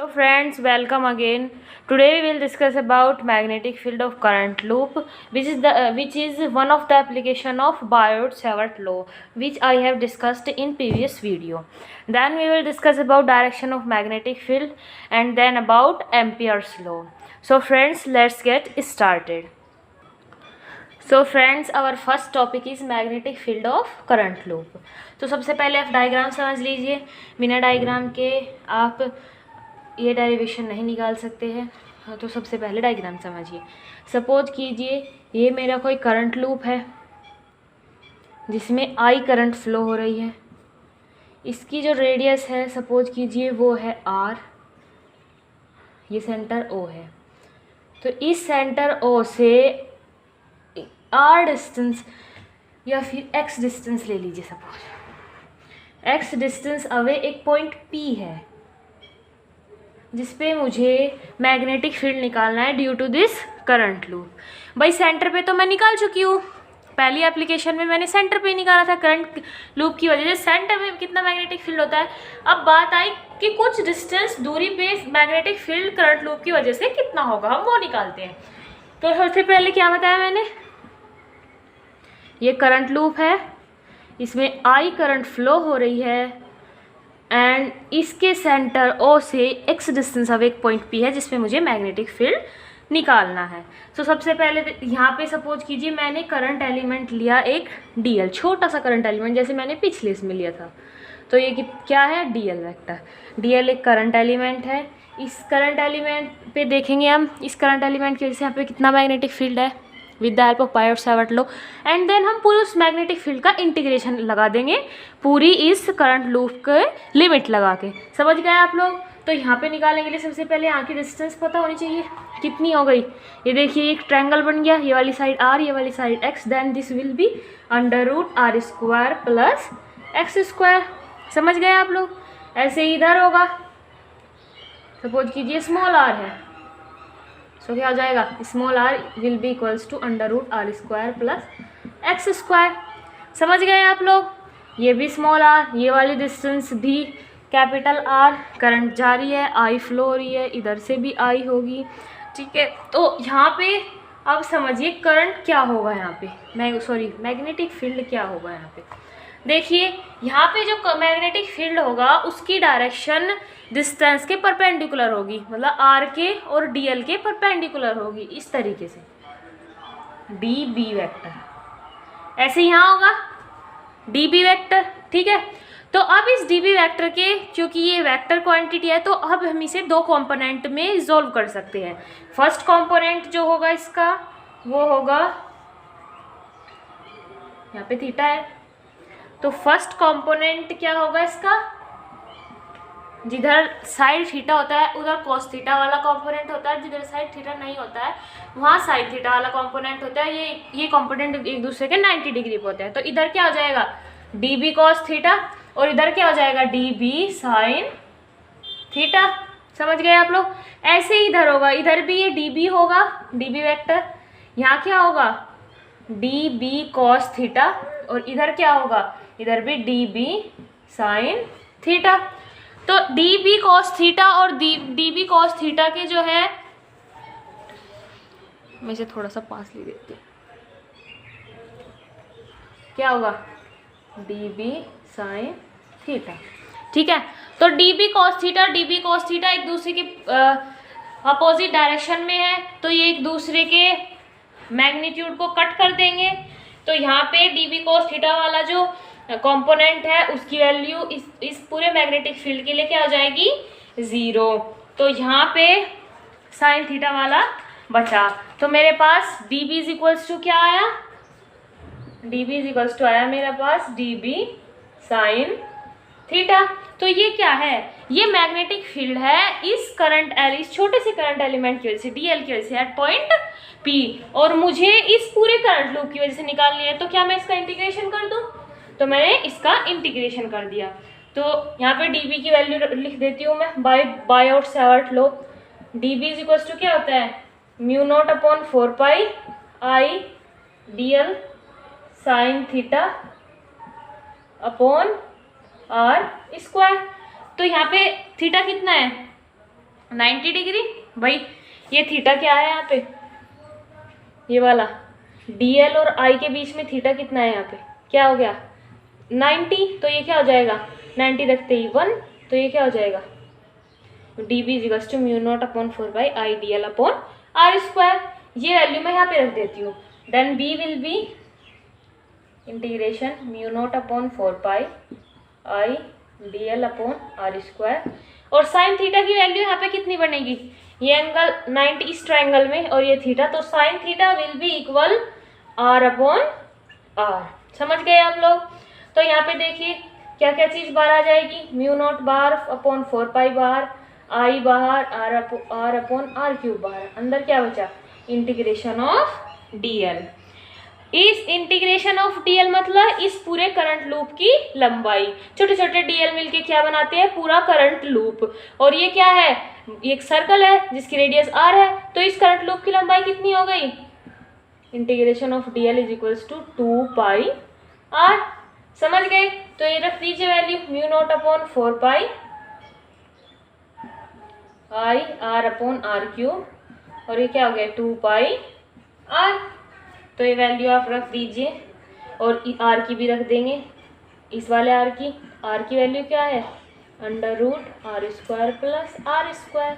So friends, welcome again. Today we will discuss about magnetic field of current loop, which is one of the application of Biot-Savart law, which I have discussed in previous video. Then we will discuss about direction of magnetic field and then about Ampere's law. So friends, let's get started. So friends, our first topic is magnetic field of current loop. तो सबसे पहले आप diagram समझ लीजिए. बिना diagram के आप ये डेरिवेशन नहीं निकाल सकते हैं. तो सबसे पहले डायग्राम समझिए. सपोज कीजिए ये मेरा कोई करंट लूप है जिसमें आई करंट फ्लो हो रही है. इसकी जो रेडियस है सपोज कीजिए वो है आर. ये सेंटर ओ है. तो इस सेंटर ओ से आर डिस्टेंस या फिर एक्स डिस्टेंस ले लीजिए. सपोज एक्स डिस्टेंस अवे एक पॉइंट पी है जिस पे मुझे मैग्नेटिक फील्ड निकालना है due to this current loop. भाई सेंटर पे तो मैं निकाल चुकी हूँ. पहली एप्लीकेशन में मैंने सेंटर पे निकाला था करंट लूप की वजह से. सेंटर में कितना मैग्नेटिक फील्ड होता है. अब बात आई कि कुछ डिस्टेंस दूरी पे मैग्नेटिक फील्ड करंट लूप की वजह से कितना होगा, हम वो निकालते हैं. तो सबसे पहले क्या बताया मैंने, ये करंट लूप है, इसमें आई करंट फ्लो हो रही है एंड इसके सेंटर ओ से एक्स डिस्टेंस अब एक पॉइंट पी है जिसमें मुझे मैग्नेटिक फील्ड निकालना है. तो सबसे पहले यहाँ पे सपोज कीजिए मैंने करंट एलिमेंट लिया एक डीएल, छोटा सा करंट एलिमेंट जैसे मैंने पिछले इसमें लिया था. तो ये क्या है, डीएल वेक्टर. डीएल एक करंट एलिमेंट है. इस करंट एलिमेंट पे देखेंगे हम, इस करंट एलिमेंट की वजह से यहाँ पे कितना मैग्नेटिक फील्ड है with the help of Biot Savart law. And then हम पूरे उस मैग्नेटिक फील्ड का इंटीग्रेशन लगा देंगे पूरी इस करंट लूप के लिमिट लगा के. समझ गए आप लोग. तो यहाँ पे निकालने के लिए सबसे पहले यहाँ की डिस्टेंस पता होनी चाहिए कितनी हो गई. ये देखिए एक ट्रायंगल बन गया, ये वाली साइड आर, ये वाली side x. Then this will be under root R square plus x square. समझ गए आप लोग. ऐसे ही इधर होगा. सपोज कीजिए स्मॉल आर है, सो क्या हो जाएगा, small r will be equals to under root R square plus x square. समझ गए आप लोग. ये भी स्मॉल आर, ये वाली डिस्टेंस भी कैपिटल आर. करंट जा रही है, आई फ्लो हो रही है, इधर से भी आई होगी. ठीक है. तो यहाँ पे अब समझिए करंट क्या होगा यहाँ पे, मैग्नेटिक फील्ड क्या होगा यहाँ पे. देखिए यहाँ पे जो मैग्नेटिक फील्ड होगा उसकी डायरेक्शन डिस्टेंस के परपेंडिकुलर होगी, मतलब आर के और डीएल के परपेंडिकुलर होगी. इस तरीके से डी बी वेक्टर ऐसे यहाँ होगा डी बी वेक्टर. ठीक है. तो अब इस डी बी वेक्टर के, क्योंकि ये वेक्टर क्वांटिटी है, तो अब हम इसे दो कंपोनेंट में रिजोल्व कर सकते हैं. फर्स्ट कंपोनेंट जो होगा इसका वो होगा, यहाँ पे थीटा है, तो फर्स्ट कंपोनेंट क्या होगा इसका, जिधर साइड थीटा होता है उधर कॉस थीटा वाला कंपोनेंट होता है, जिधर साइड थीटा नहीं होता है वहाँ साइड थीटा वाला कंपोनेंट होता है. ये कंपोनेंट एक दूसरे के 90 डिग्री पे होते हैं. तो इधर क्या हो जाएगा डी बी कॉस थीटा और इधर क्या हो जाएगा डी बी साइन थीटा. समझ गए आप लोग. ऐसे ही इधर होगा, इधर भी ये डी बी होगा, डी बी वैक्टर. यहाँ क्या होगा डी बी कॉस थीटा और इधर क्या होगा, इधर भी डी बी साइन थीटा. तो डी बी कॉस थीटा और डी बी कॉस थीटा के जो है, मैं इसे थोड़ा सा पास ले देती हूँ, क्या होगा डी बी साइन थीटा. ठीक है. तो डी बी कॉस थीटा एक दूसरे के अपोजिट डायरेक्शन में है, तो ये एक दूसरे के मैग्नीट्यूड को कट कर देंगे. तो यहाँ पे डी बी कॉस थीटा वाला जो कंपोनेंट है उसकी वैल्यू इस पूरे मैग्नेटिक फील्ड के लिए क्या हो जाएगी 0. तो यहाँ पे साइन थीटा वाला बचा. तो मेरे पास D B is equals to क्या आया, D B is equals to आया मेरे पास डी बी साइन थीटा. तो ये क्या है, ये मैग्नेटिक फील्ड है इस छोटे से करंट एलिमेंट की वजह से, डीएल की वजह से एट पॉइंट पी. और मुझे इस पूरे करंट लूप की वजह से निकालनी है. तो क्या मैं इसका इंटीग्रेशन कर दूं, तो मैंने इसका इंटीग्रेशन कर दिया. तो यहाँ पे डी बी की वैल्यू लिख देती हूँ मैं Biot Savart law. D B is equals to क्या होता है mu not upon 4 pi I d l sine theta upon r square. तो यहाँ पे थीटा कितना है 90 डिग्री। भाई ये थीटा क्या है यहाँ पे, ये वाला DL और I के बीच में थीटा कितना है यहाँ पे, क्या हो गया 90, तो ये क्या हो जाएगा 90 रखते ही 1, तो ये क्या हो जाएगा dB equals to mu not upon 4/IDL upon r²। ये वैल्यू मैं यहाँ पे रख देती हूँ। Then B will be integration mu not upon 4/IDL upon r²। और साइन थीटा की वैल्यू यहाँ पे कितनी बनेगी, ये एंगल 90 इस ट्रायंगल में और ये थीटा, तो sine theta will be equal r upon r। समझ गए आप लोग। तो यहाँ पे देखिए क्या क्या चीज़ बाहर आ जाएगी, म्यू नॉट बाहर अपॉन 4 बाहर, I बाहर, r अपॉन r³ बाहर, अंदर क्या बचा इंटीग्रेशन ऑफ dl। इस इंटीग्रेशन ऑफ dl मतलब इस पूरे करंट लूप की लंबाई, छोटे छोटे dl मिलके क्या बनाते हैं पूरा करंट लूप। और ये क्या है, ये एक सर्कल है जिसकी रेडियस r है, तो इस करंट लूप की लंबाई कितनी हो गई, integration of dl is equals to 2πr। समझ गए। तो ये रख दीजिए value mu not upon 4πI r upon r³, और ये क्या हो गया 2πr। तो ये वैल्यू आप रख दीजिए और r की भी रख देंगे, इस वाले r की वैल्यू क्या है √r² प्लस r²।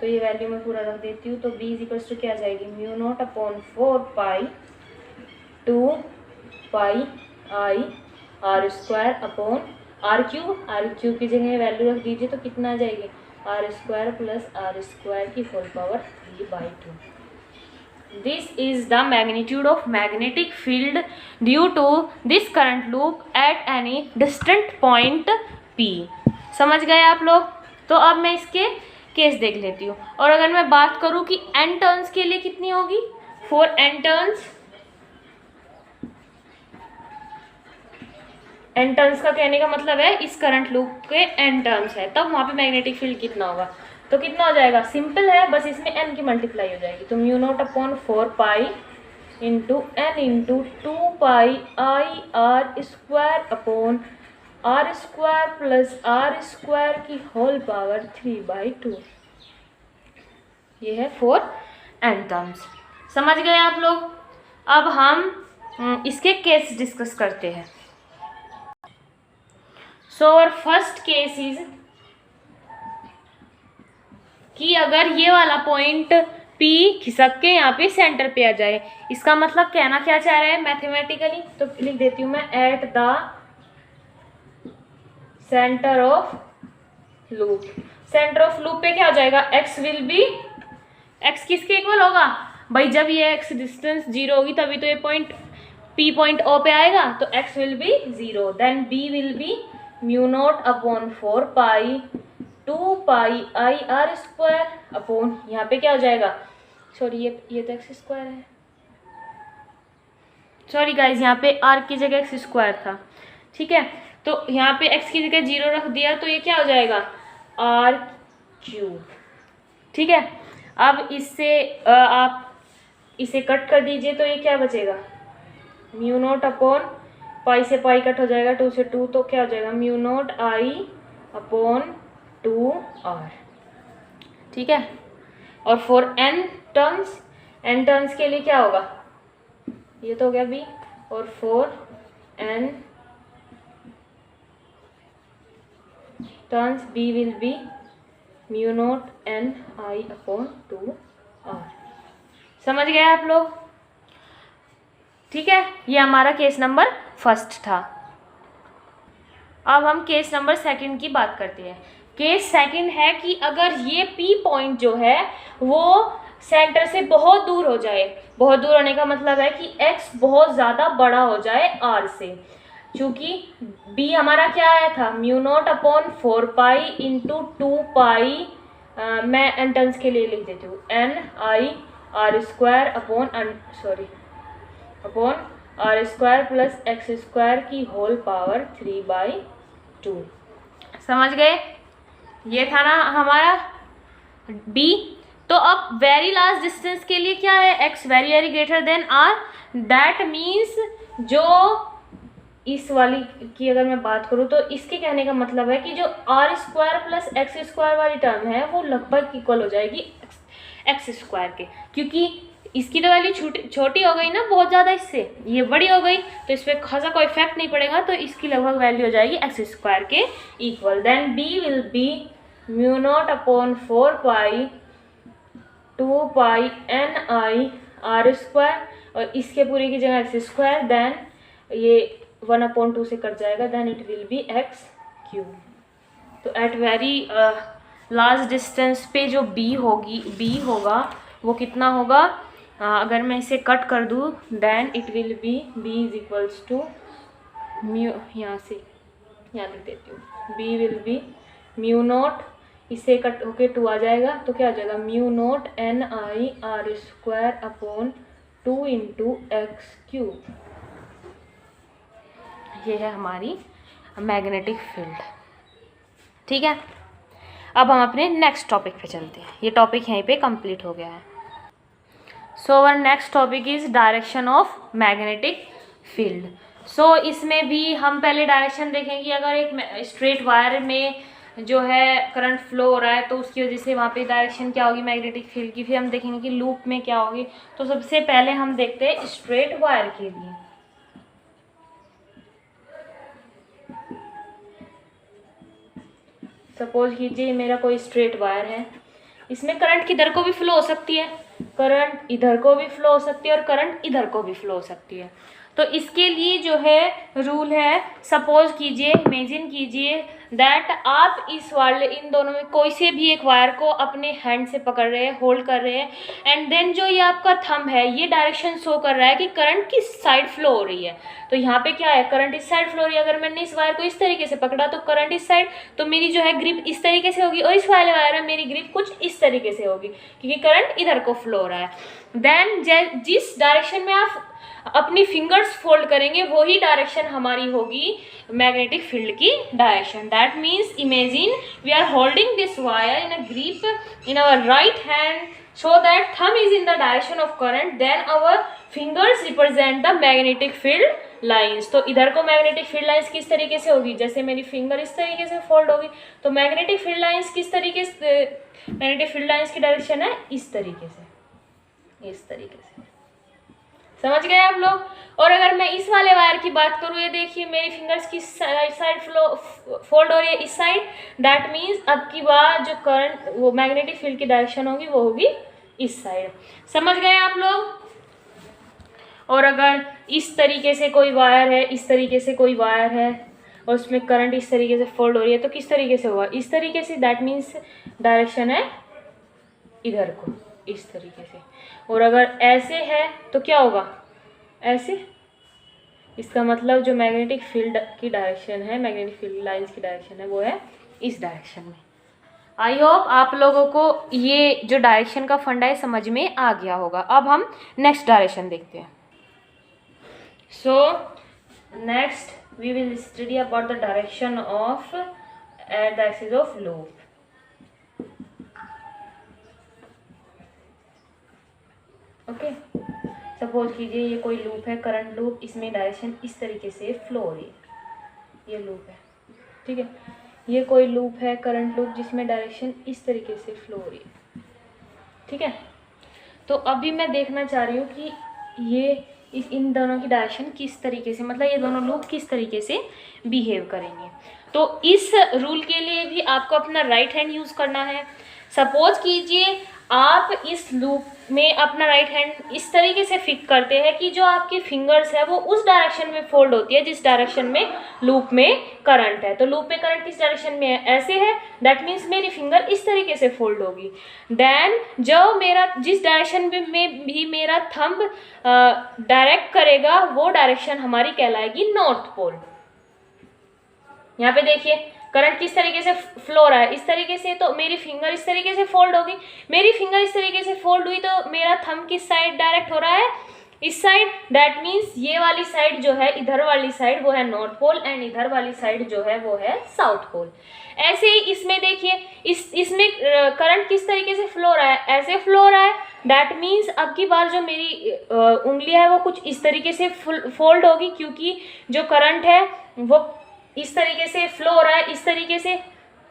तो ये वैल्यू मैं पूरा रख देती हूँ। तो b इजिकल्स टू क्या आ जाएगी mu naught upon 4π 2πI r² upon r³ की जगह वैल्यू रख दीजिए, तो कितना आ जाएगी r² प्लस r² की whole power 3/2। This is the magnitude of magnetic field due to this current loop at any distant point P। समझ गए आप लोग। तो अब मैं इसके केस देख लेती हूँ। और अगर मैं बात करूँ कि n टर्न्स के लिए कितनी होगी, फॉर n टर्न्स का कहने का मतलब है इस करंट लूप के n टर्न्स है, तब वहाँ पे मैग्नेटिक फील्ड कितना होगा, तो कितना हो जाएगा सिंपल है, बस इसमें n की मल्टीप्लाई हो जाएगी। तो mu not upon 4π into n into 2πI r² upon r² plus r² की होल पावर 3/2। ये है फॉर n टर्म्स। समझ गए आप लोग। अब हम इसके केस डिस्कस करते हैं। सो और फर्स्ट केस इज कि अगर ये वाला पॉइंट P खिसक के यहाँ पे सेंटर पे आ जाए, इसका मतलब कहना क्या चाह रहा है मैथमेटिकली, तो लिख देती हूँ मैं at the centre of loop. Centre of loop पे क्या हो जाएगा x विल बी, x किसके इक्वल होगा भाई, जब ये x डिस्टेंस 0 होगी तभी तो ये पॉइंट P पॉइंट O पे आएगा, तो x will be 0। Then B will be mu not upon 4π 2πI r² upon यहाँ पे क्या हो जाएगा, सॉरी ये तो x² है, सॉरी गाइज यहाँ पे r की जगह x² था, ठीक है। तो यहाँ पे x की जगह 0 रख दिया, तो ये क्या हो जाएगा r³, ठीक है। अब इससे आप इसे कट कर दीजिए, तो ये क्या बचेगा म्यू नॉट अपॉन पाई से पाई कट हो जाएगा, 2 से 2, तो क्या हो जाएगा mu not I upon 2r, ठीक है। और फॉर n टर्न्स के लिए क्या होगा, ये तो हो गया b, और for n turns b will be mu not n I upon 2r। समझ गए आप लोग, ठीक है। ये हमारा केस नंबर फर्स्ट था। अब हम केस नंबर सेकंड की बात करते हैं। केस सेकंड है कि अगर ये P पॉइंट जो है वो सेंटर से बहुत दूर हो जाए, बहुत दूर होने का मतलब है कि x बहुत ज़्यादा बड़ा हो जाए r से, क्योंकि B हमारा क्या आया था म्यू नॉट अपॉन 4π इंटू 2π, मैं n टर्न्स के लिए लिख देती हूँ n I r² upon r² plus x² की होल पावर 3/2। समझ गए, ये था ना हमारा B। तो अब वेरी लार्ज डिस्टेंस के लिए क्या है, x very very greater than r, that means जो इस वाली की अगर मैं बात करूँ तो इसके कहने का मतलब है कि जो R square plus x square वाली टर्म है वो लगभग इक्वल हो जाएगी एक्स स्क्वायर के, क्योंकि इसकी तो वैल्यू छोटी हो गई ना बहुत ज़्यादा, इससे ये बड़ी हो गई तो इस पर खासा कोई इफेक्ट नहीं पड़ेगा, तो इसकी लगभग वैल्यू हो जाएगी एक्स स्क्वायर के equal. Then B will be mu not upon 4 pi 2 pi n I R square, और इसके पूरी की जगह एक्स स्क्वायर, देन ये 1/2 से कट जाएगा, then it will be x cube. तो एट वेरी लार्ज डिस्टेंस पे जो बी होगा वो कितना होगा, अगर मैं इसे कट कर दूँ then it will be B is equals to mu, यहाँ लिख देती हूँ, B will be mu not, इससे कट होके 2 आ जाएगा तो क्या आ जाएगा mu not n I R square upon 2 into x cube. ये है हमारी मैग्नेटिक फील्ड। ठीक है, अब हम अपने नेक्स्ट टॉपिक पे चलते हैं। ये टॉपिक यहीं पे कंप्लीट हो गया है। So our next topic is direction of magnetic field. So इसमें भी हम पहले डायरेक्शन देखेंगे। अगर एक स्ट्रेट वायर में जो है करंट फ्लो हो रहा है तो उसकी वजह से वहाँ पे डायरेक्शन क्या होगी मैग्नेटिक फील्ड की, फिर हम देखेंगे कि लूप में क्या होगी। तो सबसे पहले हम देखते हैं स्ट्रेट वायर के लिए। सपोज कीजिए मेरा कोई स्ट्रेट वायर है, इसमें करंट किधर को भी फ्लो हो सकती है, करंट इधर को भी फ्लो हो सकती है और करंट इधर को भी फ्लो हो सकती है। तो इसके लिए जो है रूल है, सपोज कीजिए, इमेजिन कीजिए दैट आप इस वाले इन दोनों में कोई से भी एक वायर को अपने हैंड से पकड़ रहे हैं, होल्ड कर रहे हैं, एंड देन जो ये आपका थंब है ये डायरेक्शन शो कर रहा है कि करंट किस साइड फ्लो हो रही है। तो यहाँ पे क्या है, करंट इस साइड फ्लो हो रही है। अगर मैंने इस वायर को इस तरीके से पकड़ा तो करंट इस साइड, तो मेरी जो है ग्रिप इस तरीके से होगी, और इस वाले वायर में मेरी ग्रिप कुछ इस तरीके से होगी क्योंकि करंट इधर को फ्लो हो रहा है। देन जिस डायरेक्शन में आप अपनी फिंगर्स फोल्ड करेंगे वही डायरेक्शन हमारी होगी मैग्नेटिक फील्ड की direction. That means imagine we are holding this wire in a grip in our right hand so that thumb is in the direction of current, then our fingers represent the magnetic field lines। तो इधर को magnetic field lines किस तरीके से होगी, जैसे मेरी finger इस तरीके से फोल्ड होगी, तो मैग्नेटिक फील्ड लाइंस किस तरीके से, मैग्नेटिक फील्ड लाइंस की डायरेक्शन है इस तरीके से, इस तरीके से। समझ गए आप लोग। और अगर मैं इस वाले वायर की बात करूँ, ये देखिए मेरी फिंगर्स की साइड फोल्ड हो रही है इस साइड, दैट मीन्स अब की बार जो करंट वो मैग्नेटिक फील्ड की डायरेक्शन होगी वो होगी इस साइड। समझ गए आप लोग। और अगर इस तरीके से कोई वायर है, इस तरीके से कोई वायर है और उसमें करंट इस तरीके से फोल्ड हो रही है तो किस तरीके से होगा, इस तरीके से, दैट मीन्स डायरेक्शन है इधर को, इस तरीके से। और अगर ऐसे है तो क्या होगा, ऐसे, इसका मतलब जो मैग्नेटिक फील्ड की डायरेक्शन है, मैग्नेटिक फील्ड लाइंस की डायरेक्शन है वो है इस डायरेक्शन में। आई होप आप लोगों को ये जो डायरेक्शन का फंडा है समझ में आ गया होगा। अब हम नेक्स्ट डायरेक्शन देखते हैं। So next we will study about the direction of at the axis of loop. Okay, suppose कीजिए ये कोई लूप है, करंट लूप, इसमें डायरेक्शन इस तरीके से फ्लो हो रही है, ये लूप है, ठीक है। ये कोई लूप है, करंट लूप, जिसमें डायरेक्शन इस तरीके से फ्लो हो रही है, ठीक है। तो अभी मैं देखना चाह रही हूँ कि ये इन दोनों की डायरेक्शन किस तरीके से, मतलब ये दोनों लूप किस तरीके से बिहेव करेंगे। तो इस रूल के लिए भी आपको अपना राइट हैंड यूज़ करना है। सपोज कीजिए आप इस लूप में अपना राइट हैंड इस तरीके से फिक्स करते हैं कि जो आपकी फिंगर्स है वो उस डायरेक्शन में फोल्ड होती है जिस डायरेक्शन में लूप में करंट है। तो लूप में करंट किस डायरेक्शन में है, ऐसे है, दैट मीन्स मेरी फिंगर इस तरीके से फोल्ड होगी। देन जो मेरा जिस डायरेक्शन में भी मेरा थंब डायरेक्ट करेगा वो डायरेक्शन हमारी कहलाएगी नॉर्थ पोल। यहाँ पे देखिए करंट किस तरीके से फ्लो रहा है, इस तरीके से, तो मेरी फिंगर इस तरीके से फोल्ड होगी। मेरी फिंगर इस तरीके से फोल्ड हुई तो मेरा थंब किस साइड डायरेक्ट हो रहा है, इस साइड, दैट मीन्स ये वाली साइड जो है, इधर वाली साइड वो है नॉर्थ पोल एंड इधर वाली साइड जो है वो है साउथ पोल। ऐसे ही इसमें देखिए इसमें करंट किस तरीके से फ्लो हो रहा है, ऐसे फ्लो हो रहा है, दैट मीन्स अब की बार जो मेरी उंगलियां है वो कुछ इस तरीके से फोल्ड होगी, क्योंकि जो करंट है वो इस तरीके से फ्लो हो रहा है, इस तरीके से,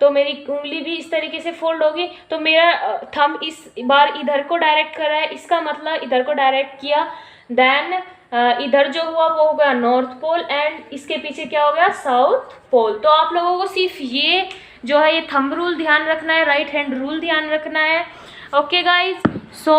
तो मेरी उंगली भी इस तरीके से फोल्ड होगी। तो मेरा थंब इस बार इधर को डायरेक्ट कर रहा है, इसका मतलब इधर को डायरेक्ट किया, देन इधर जो हुआ वो हो गया नॉर्थ पोल, एंड इसके पीछे क्या हो गया, साउथ पोल। तो आप लोगों को सिर्फ ये जो है ये थंब रूल ध्यान रखना है, राइट हैंड रूल ध्यान रखना है। Okay guys, so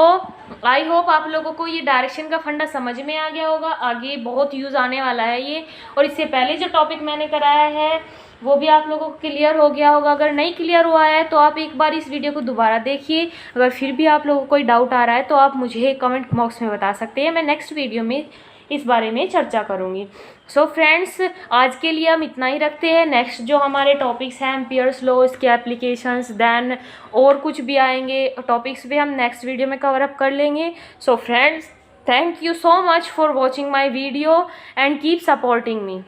I hope आप लोगों को ये डायरेक्शन का फंडा समझ में आ गया होगा। आगे बहुत यूज़ आने वाला है ये, और इससे पहले जो टॉपिक मैंने कराया है वो भी आप लोगों को क्लियर हो गया होगा। अगर नहीं क्लियर हुआ है तो आप एक बार इस वीडियो को दोबारा देखिए। अगर फिर भी आप लोगों को कोई डाउट आ रहा है तो आप मुझे कमेंट बॉक्स में बता सकते हैं, मैं नेक्स्ट वीडियो में इस बारे में चर्चा करूँगी। सो फ्रेंड्स, आज के लिए हम इतना ही रखते हैं। नेक्स्ट जो हमारे टॉपिक्स हैं एम्पियर्स लॉ, इसके एप्लीकेशंस, देन और कुछ भी आएंगे टॉपिक्स भी हम नेक्स्ट वीडियो में कवर अप कर लेंगे। So friends, thank you so much for watching my video and keep supporting me.